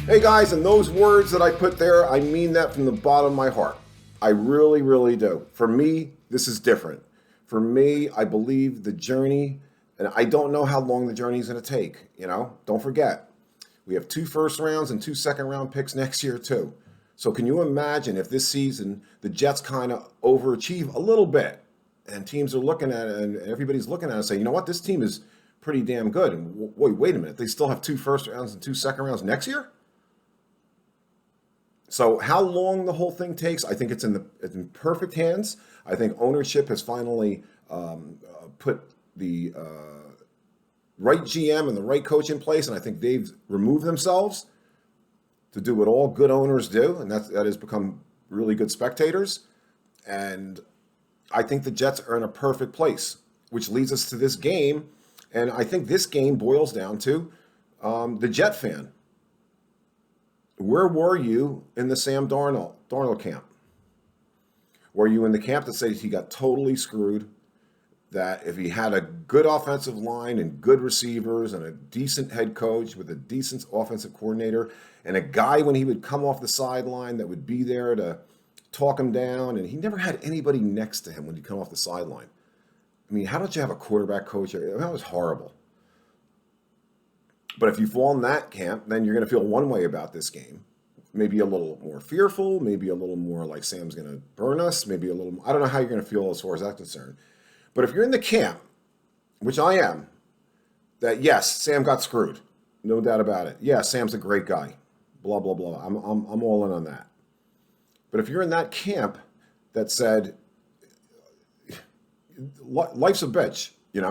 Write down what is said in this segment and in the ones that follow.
Hey guys, and those words that I put there, I mean that from the bottom of my heart. I really, really do. For me, this is different. For me, I believe the journey, and I don't know how long the journey is going to take. Don't forget, we have 2 first rounds and 2 second round picks next year too. So can you imagine if this season the Jets kind of overachieve a little bit, and teams are looking at it, and everybody's looking at it, and saying, you know what, this team is pretty damn good. And wait a minute, they still have 2 first rounds and 2 second rounds next year. So how long the whole thing takes, I think it's in perfect hands. I think ownership has finally put the right GM and the right coach in place, and I think they've removed themselves to do what all good owners do, and that has become really good spectators. And I think the Jets are in a perfect place, which leads us to this game. And I think this game boils down to the Jet fan. Where were you in the Sam Darnold camp? Were you in the camp that says he got totally screwed, that if he had a good offensive line and good receivers and a decent head coach with a decent offensive coordinator and a guy when he would come off the sideline that would be there to talk him down, and he never had anybody next to him when he'd come off the sideline. I mean, how don't you have a quarterback coach? That was horrible. But if you fall in that camp, then you're going to feel one way about this game. Maybe a little more fearful, maybe a little more like Sam's going to burn us, maybe a little, I don't know how you're going to feel as far as that's concerned. But if you're in the camp, which I am, that yes, Sam got screwed. No doubt about it. Yeah, Sam's a great guy. Blah, blah, blah. I'm all in on that. But if you're in that camp that said, life's a bitch, you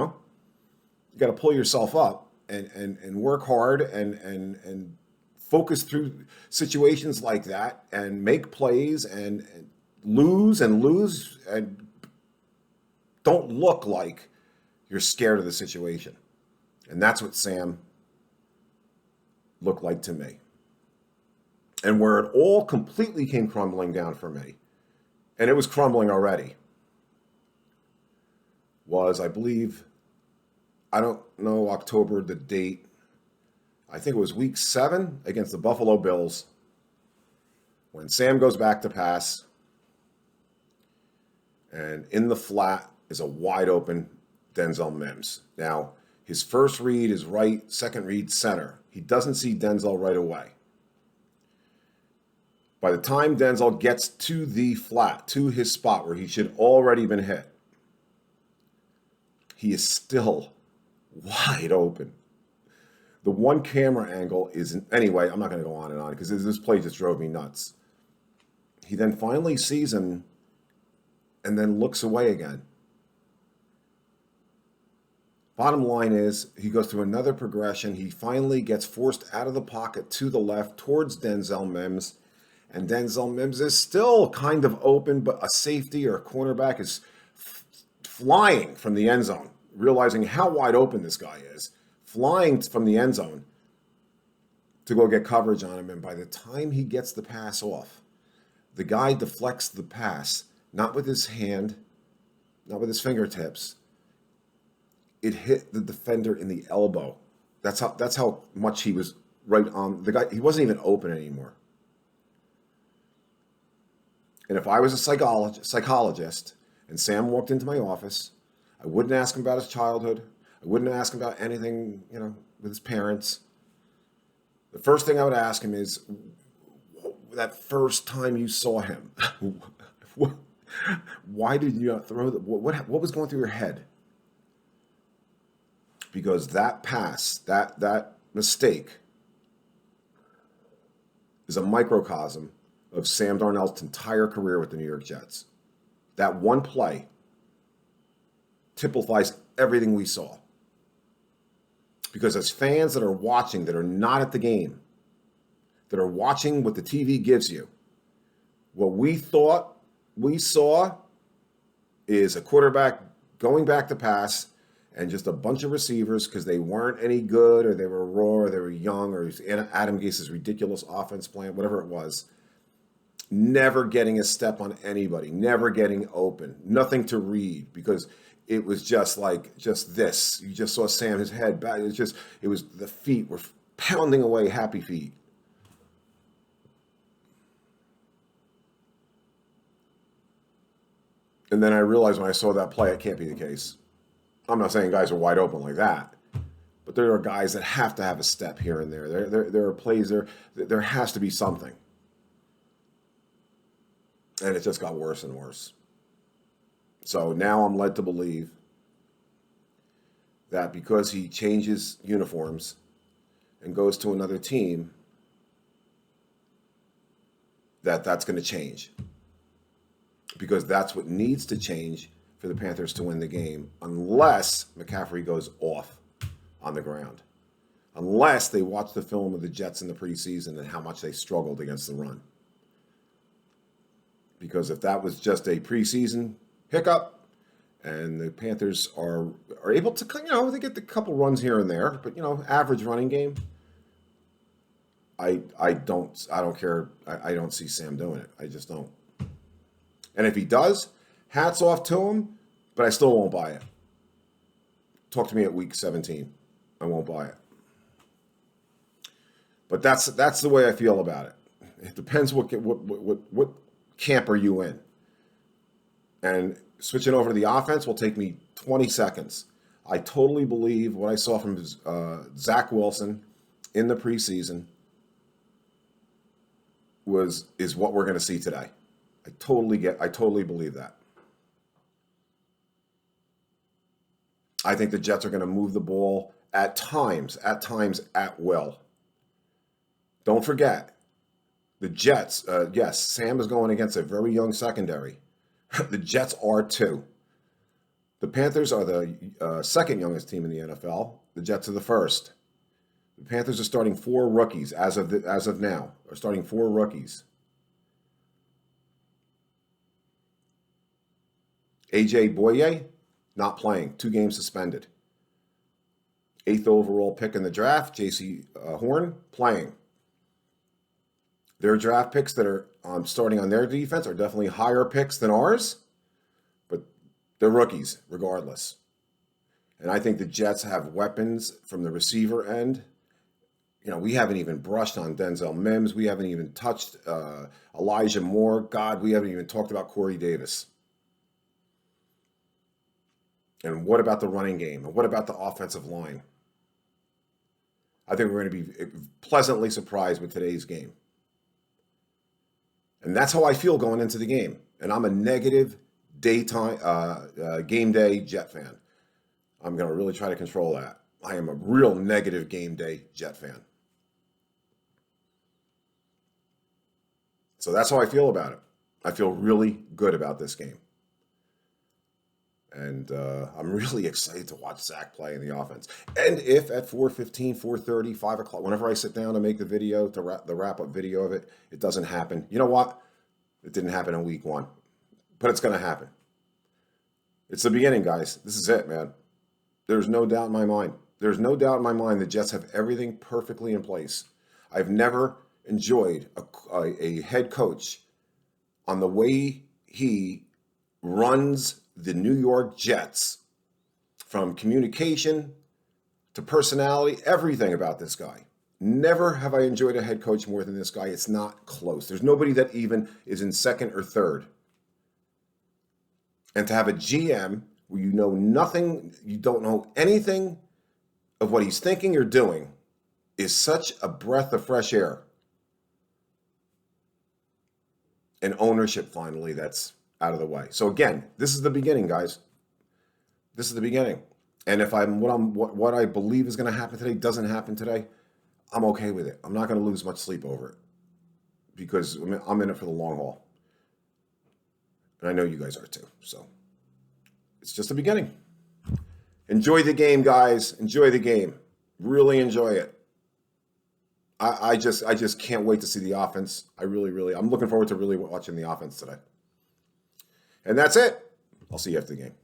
got to pull yourself up and work hard and focus through situations like that and make plays and lose and don't look like you're scared of the situation. And that's what Sam looked like to me. And where it all completely came crumbling down for me, and it was crumbling already, was, I believe, I don't know October, the date. I think it was week 7 against the Buffalo Bills when Sam goes back to pass, and in the flat is a wide open Denzel Mims. Now, his first read is right, second read center. He doesn't see Denzel right away. By the time Denzel gets to the flat, to his spot where he should already been hit, he is still wide open. The one camera angle is, anyway, I'm not going to go on and on because this play just drove me nuts. He then finally sees him and then looks away again. Bottom line is, he goes through another progression. He finally gets forced out of the pocket to the left towards Denzel Mims. And Denzel Mims is still kind of open, but a safety or a cornerback is flying from the end zone, realizing how wide open this guy is, flying from the end zone to go get coverage on him. And by the time he gets the pass off, the guy deflects the pass, not with his hand, not with his fingertips. It hit the defender in the elbow. That's how much he was right on. The guy, he wasn't even open anymore. And if I was a psychologist and Sam walked into my office, I wouldn't ask him about his childhood. I wouldn't ask him about anything, with his parents. The first thing I would ask him is, that first time you saw him, why did you not throw what was going through your head? Because that pass, that mistake is a microcosm of Sam Darnold's entire career with the New York Jets. That one play typifies everything we saw. Because as fans that are watching, that are not at the game, that are watching what the TV gives you, what we thought we saw is a quarterback going back to pass and just a bunch of receivers because they weren't any good or they were raw or they were young or Adam Gase's ridiculous offense plan, whatever it was. Never getting a step on anybody, never getting open, nothing to read because it was just this. You just saw Sam, his head back. It was the feet were pounding away, happy feet. And then I realized when I saw that play, it can't be the case. I'm not saying guys are wide open like that, but there are guys that have to have a step here and there. There are plays there has to be something. And it just got worse and worse. So now I'm led to believe that because he changes uniforms and goes to another team, that's going to change. Because that's what needs to change for the Panthers to win the game, unless McCaffrey goes off on the ground. Unless they watch the film of the Jets in the preseason and how much they struggled against the run. Because if that was just a preseason hiccup and the Panthers are able to, they get a couple runs here and there, but, average running game, I don't care. I don't see Sam doing it. I just don't. And if he does, hats off to him, but I still won't buy it. Talk to me at week 17. I won't buy it. But that's the way I feel about it. It depends what camp are you in. And switching over to the offense will take me 20 seconds. I totally believe what I saw from Zach Wilson in the preseason is what we're going to see today. I totally believe that. I think the Jets are going to move the ball at times at will. Don't forget, the Jets, yes, Sam is going against a very young secondary. The Jets are too. The Panthers are the second youngest team in the NFL. The Jets are the first. The Panthers are starting 4 rookies as of now. Are starting 4 rookies. A.J. Boye, not playing. 2 games suspended. 8th overall pick in the draft, J.C. Horn, playing. Their draft picks that are starting on their defense are definitely higher picks than ours, but they're rookies regardless. And I think the Jets have weapons from the receiver end. We haven't even brushed on Denzel Mims. We haven't even touched Elijah Moore. God, we haven't even talked about Corey Davis. And what about the running game? And what about the offensive line? I think we're going to be pleasantly surprised with today's game. And that's how I feel going into the game. And I'm a negative game day Jet fan. I'm going to really try to control that. I am a real negative game day Jet fan. So that's how I feel about it. I feel really good about this game. And I'm really excited to watch Zach play in the offense. And if at 4:15, 4:30, 5 o'clock, whenever I sit down to make the video, the wrap-up video of it, it doesn't happen. You know what? It didn't happen in week 1. But it's going to happen. It's the beginning, guys. This is it, man. There's no doubt in my mind. There's no doubt in my mind the Jets have everything perfectly in place. I've never enjoyed a head coach on the way he runs the New York Jets, from communication to personality, everything about this guy. Never have I enjoyed a head coach more than this guy. It's not close. There's nobody that even is in second or third. And to have a GM where you know nothing, you don't know anything of what he's thinking or doing is such a breath of fresh air. And ownership, finally, that's out of the way. So again, this is the beginning, guys. This is the beginning. And if what I believe is going to happen today doesn't happen today, I'm okay with it. I'm not going to lose much sleep over it because I'm in it for the long haul. And I know you guys are too. So it's just the beginning. Enjoy the game, guys. Enjoy the game. Really enjoy it. I just can't wait to see the offense. I'm looking forward to really watching the offense today. And that's it. I'll see you after the game.